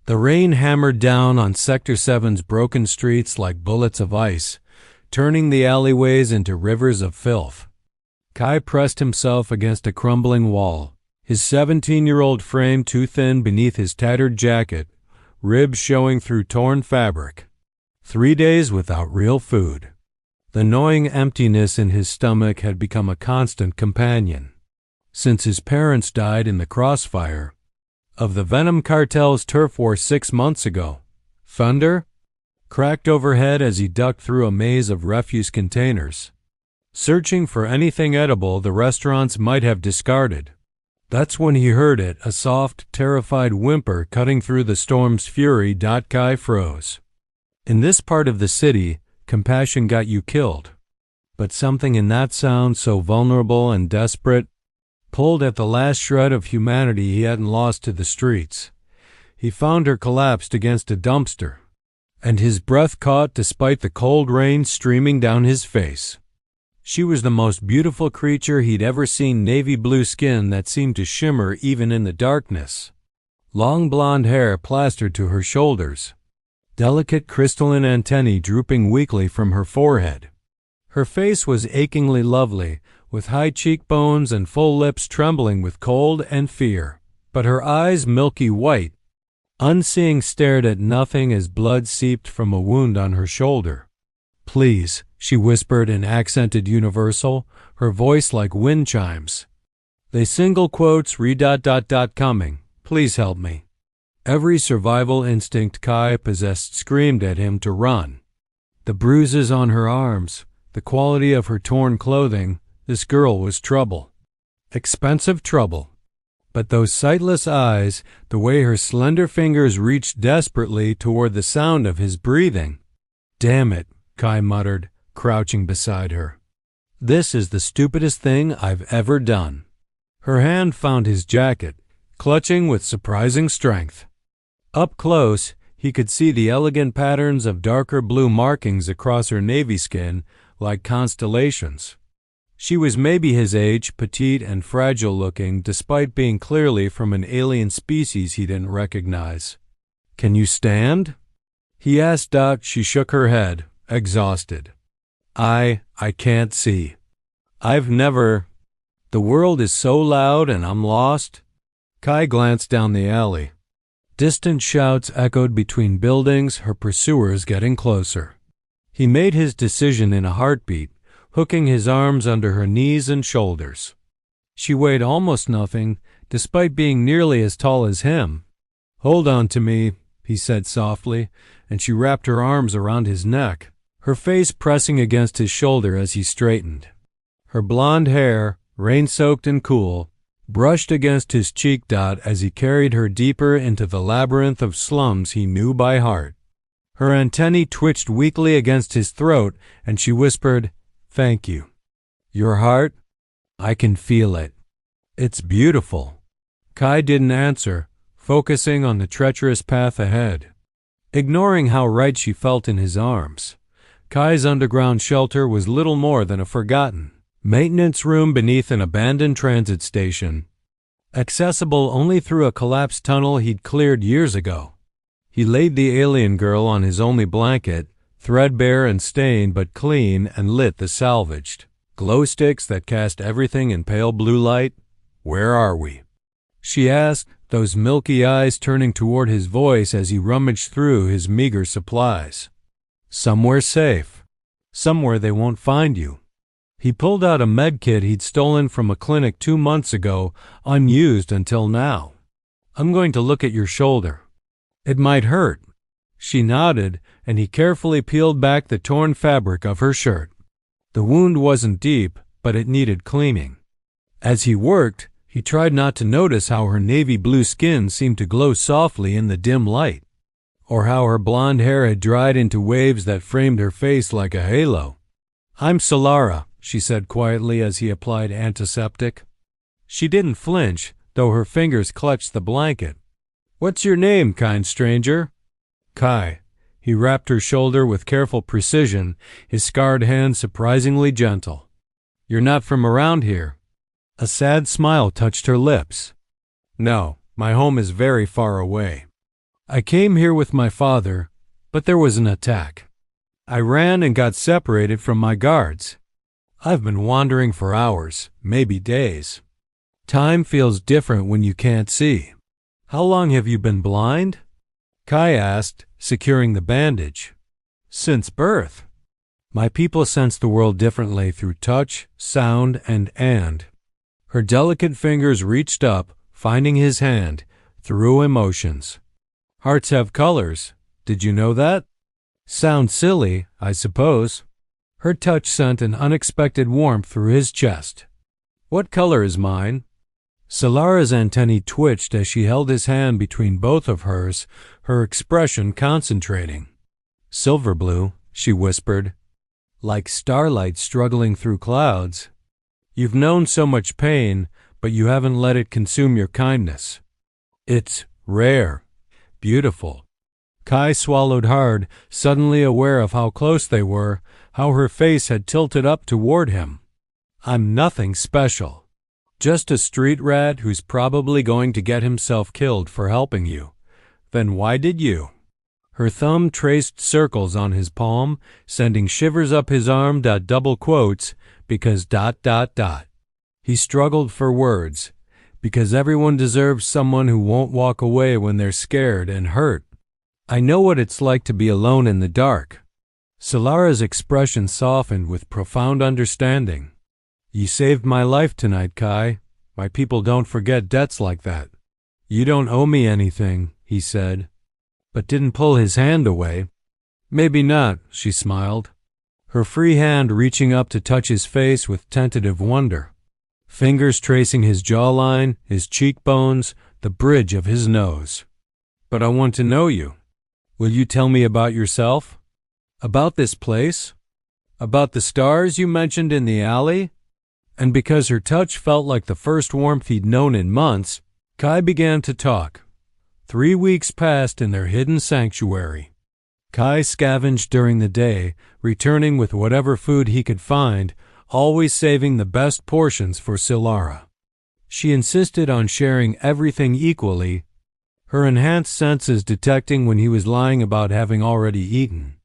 The rain hammered down on Sector 7's broken streets like bullets of ice, turning the alleyways into rivers of filth. Kai pressed himself against a crumbling wall, his 17-year-old frame too thin beneath his tattered jacket, ribs showing through torn fabric. 3 days without real food. The gnawing emptiness in his stomach had become a constant companion. Since his parents died in the crossfire of the Venom Cartel's turf war 6 months ago, thunder cracked overhead as he ducked through a maze of refuse containers, searching for anything edible the restaurants might have discarded. That's when he heard it, a soft, terrified whimper cutting through the storm's fury. Kai froze. In this part of the city, compassion got you killed. But something in that sound, so vulnerable and desperate, pulled at the last shred of humanity he hadn't lost to the streets. He found her collapsed against a dumpster, and his breath caught despite the cold rain streaming down his face. She was the most beautiful creature he'd ever seen, navy blue skin that seemed to shimmer even in the darkness. Long blonde hair plastered to her shoulders, delicate crystalline antennae drooping weakly from her forehead. Her face was achingly lovely, with high cheekbones and full lips trembling with cold and fear, but her eyes, milky white, unseeing, stared at nothing as blood seeped from a wound on her shoulder. "Please," she whispered in accented universal, her voice like wind chimes. They single quotes coming. "Please help me." Every survival instinct Kai possessed screamed at him to run. The bruises on her arms, the quality of her torn clothing, this girl was trouble. Expensive trouble. But those sightless eyes, the way her slender fingers reached desperately toward the sound of his breathing. "Damn it," Kai muttered, crouching beside her. "This is the stupidest thing I've ever done." Her hand found his jacket, clutching with surprising strength. Up close, he could see the elegant patterns of darker blue markings across her navy skin, like constellations. She was maybe his age, petite and fragile-looking, despite being clearly from an alien species he didn't recognize. "Can you stand?" he asked. She shook her head, exhausted. I can't see. I've never. The world is so loud and I'm lost." Kai glanced down the alley. Distant shouts echoed between buildings, her pursuers getting closer. He made his decision in a heartbeat, hooking his arms under her knees and shoulders. She weighed almost nothing, despite being nearly as tall as him. "Hold on to me," he said softly, and she wrapped her arms around his neck, her face pressing against his shoulder as he straightened. Her blonde hair, rain-soaked and cool, brushed against his cheek. As he carried her deeper into the labyrinth of slums he knew by heart. Her antennae twitched weakly against his throat, and she whispered, "Thank you." "Your heart? I can feel it. It's beautiful." Kai didn't answer, focusing on the treacherous path ahead. Ignoring how right she felt in his arms, Kai's underground shelter was little more than a forgotten maintenance room beneath an abandoned transit station, accessible only through a collapsed tunnel he'd cleared years ago. He laid the alien girl on his only blanket, threadbare and stained but clean, and lit the salvaged glow sticks that cast everything in pale blue light. "Where are we?" she asked, those milky eyes turning toward his voice as he rummaged through his meager supplies. "Somewhere safe. Somewhere they won't find you." He pulled out a med kit he'd stolen from a clinic 2 months ago, unused until now. "I'm going to look at your shoulder. It might hurt." She nodded, and he carefully peeled back the torn fabric of her shirt. The wound wasn't deep, but it needed cleaning. As he worked, he tried not to notice how her navy blue skin seemed to glow softly in the dim light, or how her blonde hair had dried into waves that framed her face like a halo. "I'm Solara," she said quietly as he applied antiseptic. She didn't flinch, though her fingers clutched the blanket. "What's your name, kind stranger?" "Kai." He wrapped her shoulder with careful precision, his scarred hand surprisingly gentle. "You're not from around here." A sad smile touched her lips. "No, my home is very far away." I came here with my father, but there was an attack. I ran and got separated from my guards. I've been wandering for hours, maybe days. Time feels different when you can't see. How long have you been blind? Kai asked, securing the bandage. Since birth. My people sense the world differently through touch, sound, and. Her delicate fingers reached up, finding his hand, through emotions. Hearts have colors. Did you know that? Sounds silly, I suppose. Her touch sent an unexpected warmth through his chest. What color is mine? Solara's antennae twitched as she held his hand between both of hers, her expression concentrating. Silver blue, she whispered. Like starlight struggling through clouds. You've known so much pain, but you haven't let it consume your kindness. It's rare, beautiful. Kai swallowed hard, suddenly aware of how close they were, how her face had tilted up toward him. I'm nothing special. Just a street rat who's probably going to get himself killed for helping you. Then why did you? Her thumb traced circles on his palm, sending shivers up his arm. Double quotes, because ... He struggled for words. Because everyone deserves someone who won't walk away when they're scared and hurt. I know what it's like to be alone in the dark. Solara's expression softened with profound understanding. You saved my life tonight, Kai. My people don't forget debts like that. You don't owe me anything, he said, but didn't pull his hand away. Maybe not, she smiled, her free hand reaching up to touch his face with tentative wonder, fingers tracing his jawline, his cheekbones, the bridge of his nose. But I want to know you. Will you tell me about yourself? About this place? About the stars you mentioned in the alley? And because her touch felt like the first warmth he'd known in months, Kai began to talk. 3 weeks passed in their hidden sanctuary. Kai scavenged during the day, returning with whatever food he could find, always saving the best portions for Solara. She insisted on sharing everything equally, her enhanced senses detecting when he was lying about having already eaten.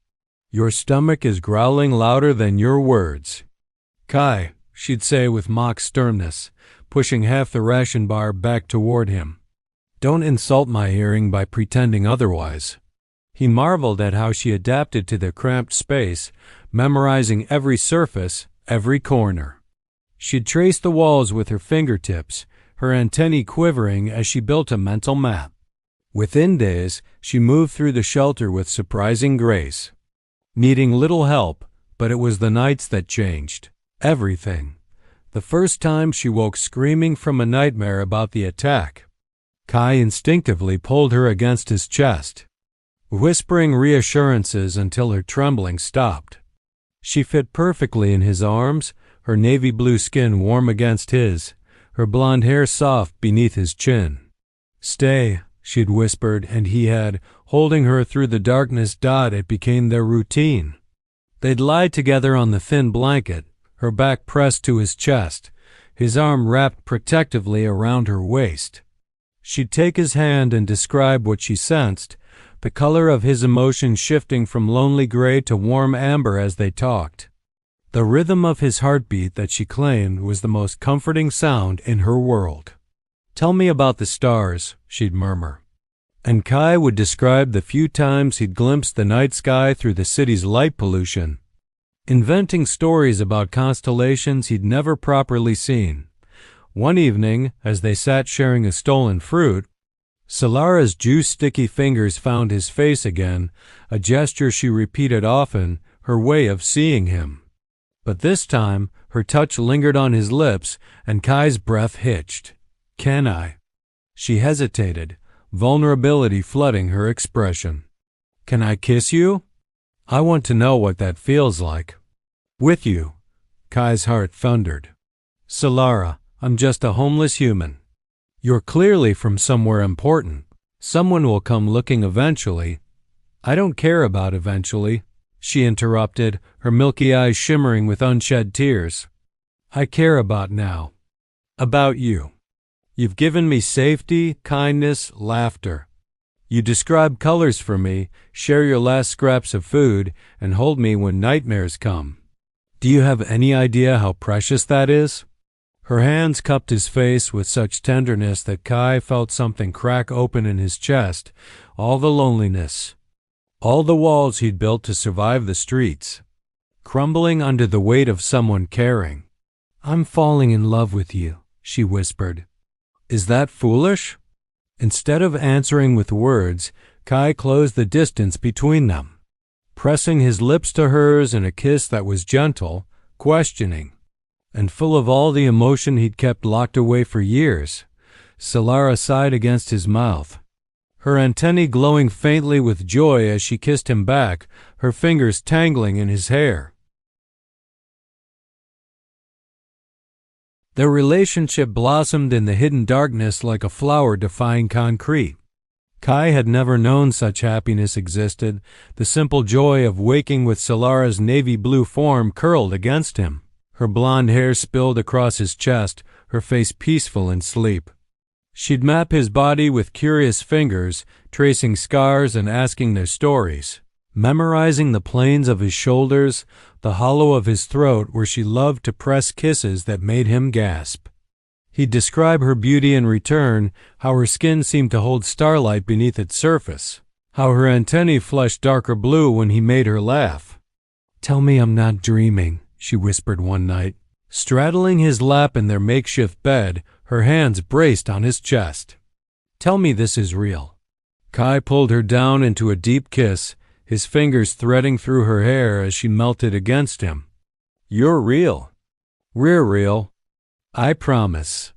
Your stomach is growling louder than your words. Kai, she'd say with mock sternness, pushing half the ration bar back toward him. Don't insult my hearing by pretending otherwise. He marveled at how she adapted to the cramped space, memorizing every surface, every corner. She'd trace the walls with her fingertips, her antennae quivering as she built a mental map. Within days, she moved through the shelter with surprising grace. Needing little help, but it was the nights that changed. Everything. The first time she woke screaming from a nightmare about the attack. Kai instinctively pulled her against his chest, whispering reassurances until her trembling stopped. She fit perfectly in his arms, her navy blue skin warm against his, her blonde hair soft beneath his chin. Stay, she'd whispered, and he had, holding her through the darkness. It became their routine. They'd lie together on the thin blanket, her back pressed to his chest, his arm wrapped protectively around her waist. She'd take his hand and describe what she sensed, the color of his emotion shifting from lonely gray to warm amber as they talked. The rhythm of his heartbeat that she claimed was the most comforting sound in her world. Tell me about the stars, she'd murmur. And Kai would describe the few times he'd glimpsed the night sky through the city's light pollution, inventing stories about constellations he'd never properly seen. One evening, as they sat sharing a stolen fruit, Solara's juice-sticky fingers found his face again, a gesture she repeated often, her way of seeing him. But this time, her touch lingered on his lips, and Kai's breath hitched. Can I? She hesitated, vulnerability flooding her expression. Can I kiss you? I want to know what that feels like. With you. Kai's heart thundered. Solara, I'm just a homeless human. You're clearly from somewhere important. Someone will come looking eventually. I don't care about eventually, she interrupted, her milky eyes shimmering with unshed tears. I care about now. About you. You've given me safety, kindness, laughter. You describe colors for me, share your last scraps of food, and hold me when nightmares come. Do you have any idea how precious that is?" Her hands cupped his face with such tenderness that Kai felt something crack open in his chest, all the loneliness, all the walls he'd built to survive the streets, crumbling under the weight of someone caring. "I'm falling in love with you," she whispered. "Is that foolish?" Instead of answering with words, Kai closed the distance between them, pressing his lips to hers in a kiss that was gentle, questioning, and full of all the emotion he'd kept locked away for years. Solara sighed against his mouth, her antennae glowing faintly with joy as she kissed him back, her fingers tangling in his hair. Their relationship blossomed in the hidden darkness like a flower defying concrete. Kai had never known such happiness existed, the simple joy of waking with Solara's navy blue form curled against him, her blonde hair spilled across his chest, her face peaceful in sleep. She'd map his body with curious fingers, tracing scars and asking their stories, memorizing the planes of his shoulders, the hollow of his throat where she loved to press kisses that made him gasp. He'd describe her beauty in return, how her skin seemed to hold starlight beneath its surface, how her antennae flushed darker blue when he made her laugh. "Tell me I'm not dreaming," she whispered one night, straddling his lap in their makeshift bed, her hands braced on his chest. "Tell me this is real." Kai pulled her down into a deep kiss, his fingers threading through her hair as she melted against him. "You're real. We're real. I promise."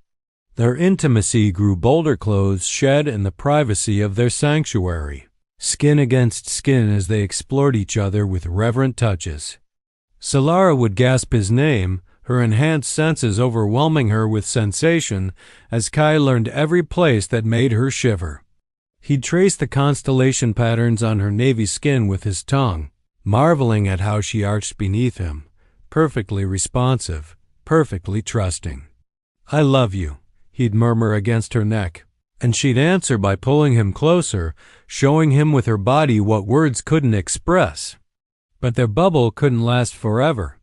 Their intimacy grew bolder clothes shed in the privacy of their sanctuary, skin against skin as they explored each other with reverent touches. Solara would gasp his name, her enhanced senses overwhelming her with sensation as Kai learned every place that made her shiver. He'd traced the constellation patterns on her navy skin with his tongue, marveling at how she arched beneath him, perfectly responsive, perfectly trusting. "I love you," he'd murmur against her neck, and she'd answer by pulling him closer, showing him with her body what words couldn't express. But their bubble couldn't last forever.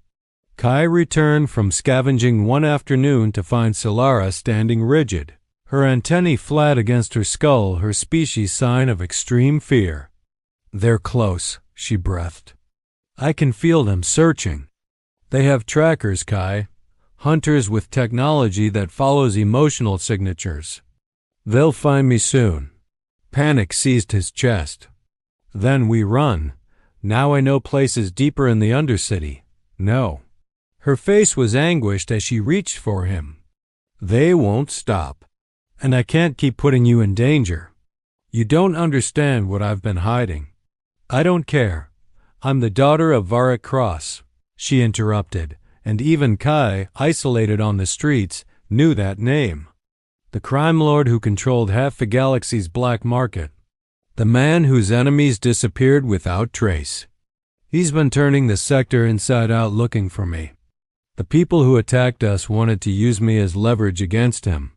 Kai returned from scavenging one afternoon to find Solara standing rigid, her antennae flat against her skull, her species sign of extreme fear. "They're close," she breathed. "I can feel them searching. They have trackers, Kai, hunters with technology that follows emotional signatures. They'll find me soon." Panic seized his chest. "Then we run. Now I know places deeper in the Undercity. No." Her face was anguished as she reached for him. "They won't stop. And I can't keep putting you in danger. You don't understand what I've been hiding." "I don't care. I'm the daughter of Varric Cross," she interrupted, and even Kai, isolated on the streets, knew that name. The crime lord who controlled half the galaxy's black market. The man whose enemies disappeared without trace. He's been turning the sector inside out looking for me. The people who attacked us wanted to use me as leverage against him.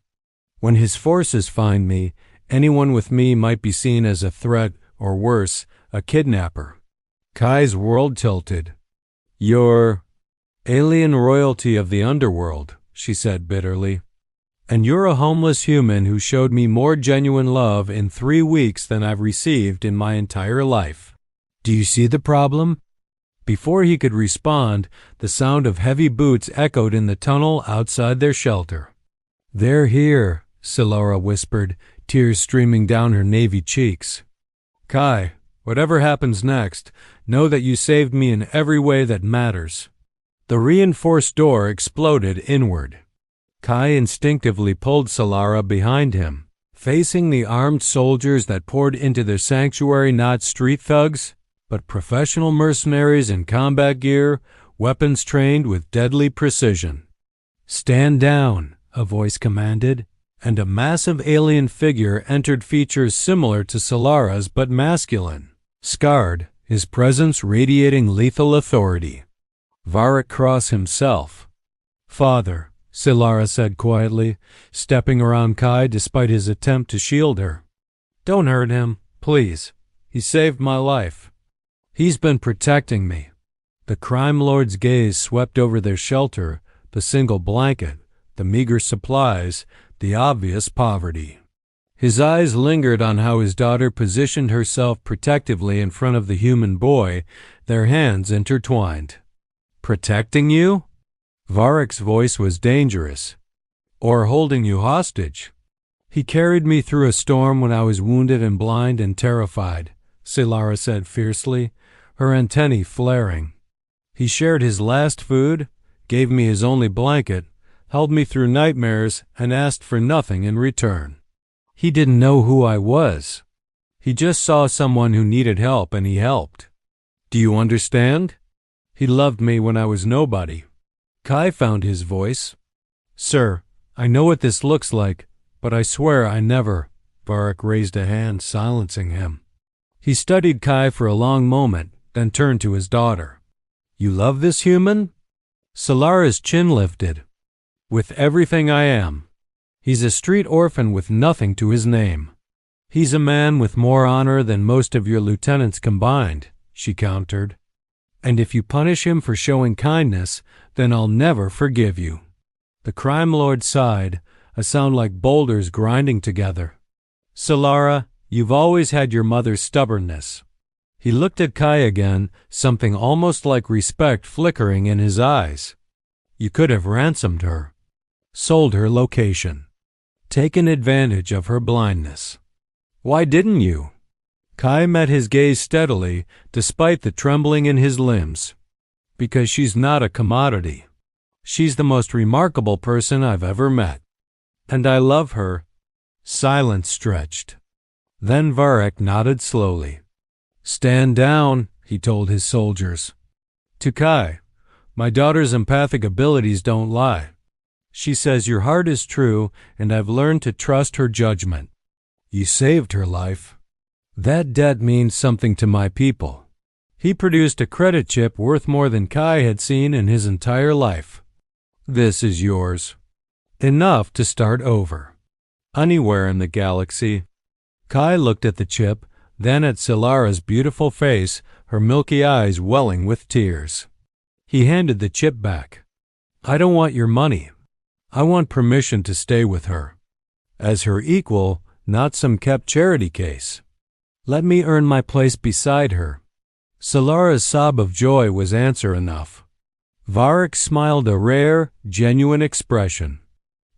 When his forces find me, anyone with me might be seen as a threat, or worse, a kidnapper. Kai's world tilted. "You're alien royalty of the underworld," she said bitterly. "And you're a homeless human who showed me more genuine love in 3 weeks than I've received in my entire life. Do you see the problem?" Before he could respond, the sound of heavy boots echoed in the tunnel outside their shelter. "They're here," Solara whispered, tears streaming down her navy cheeks. "Kai, whatever happens next, know that you saved me in every way that matters." The reinforced door exploded inward. Kai instinctively pulled Solara behind him, facing the armed soldiers that poured into their sanctuary, not street thugs, but professional mercenaries in combat gear, weapons trained with deadly precision. "Stand down," a voice commanded, and a massive alien figure entered, features similar to Solara's but masculine, scarred, his presence radiating lethal authority. Varric Cross himself. "Father," Solara said quietly, stepping around Kai despite his attempt to shield her. "Don't hurt him, Please, he saved my life. He's been protecting me." The crime lord's gaze swept over their shelter, the single blanket, the meager supplies, the obvious poverty. His eyes lingered on how his daughter positioned herself protectively in front of the human boy, their hands intertwined. "Protecting you?" Varek's voice was dangerous. "Or holding you hostage?" "He carried me through a storm when I was wounded and blind and terrified," Solara said fiercely, her antennae flaring. "He shared his last food, gave me his only blanket, held me through nightmares, and asked for nothing in return. He didn't know who I was. He just saw someone who needed help, and he helped. Do you understand? He loved me when I was nobody." Kai found his voice. "Sir, I know what this looks like, but I swear I never—" Varek raised a hand, silencing him. He studied Kai for a long moment, then turned to his daughter. "You love this human?" Solara's chin lifted. "With everything I am. He's a street orphan with nothing to his name." "He's a man with more honor than most of your lieutenants combined," she countered. "And if you punish him for showing kindness, then I'll never forgive you." The crime lord sighed, a sound like boulders grinding together. "Solara, you've always had your mother's stubbornness." He looked at Kai again, something almost like respect flickering in his eyes. "You could have ransomed her, sold her location, taken advantage of her blindness. Why didn't you?" Kai met his gaze steadily, despite the trembling in his limbs. "Because she's not a commodity. She's the most remarkable person I've ever met. And I love her." Silence stretched. Then Varek nodded slowly. "Stand down," he told his soldiers. To Kai, "My daughter's empathic abilities don't lie. She says your heart is true, and I've learned to trust her judgment. You saved her life. That debt means something to my people." He produced a credit chip worth more than Kai had seen in his entire life. "This is yours. Enough to start over. Anywhere in the galaxy." Kai looked at the chip, then at Solara's beautiful face, her milky eyes welling with tears. He handed the chip back. "I don't want your money. I want permission to stay with her. As her equal, not some kept charity case. Let me earn my place beside her." Solara's sob of joy was answer enough. Varek smiled a rare, genuine expression.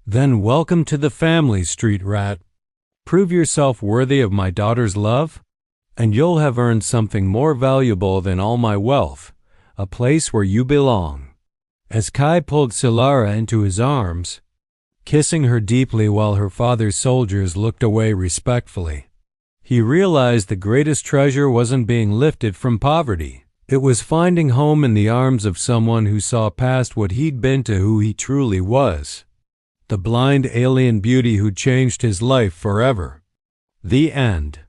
"Then welcome to the family, street rat. Prove yourself worthy of my daughter's love, and you'll have earned something more valuable than all my wealth, a place where you belong." As Kai pulled Solara into his arms, kissing her deeply while her father's soldiers looked away respectfully, he realized the greatest treasure wasn't being lifted from poverty. It was finding home in the arms of someone who saw past what he'd been to who he truly was. The blind alien beauty who changed his life forever. The end.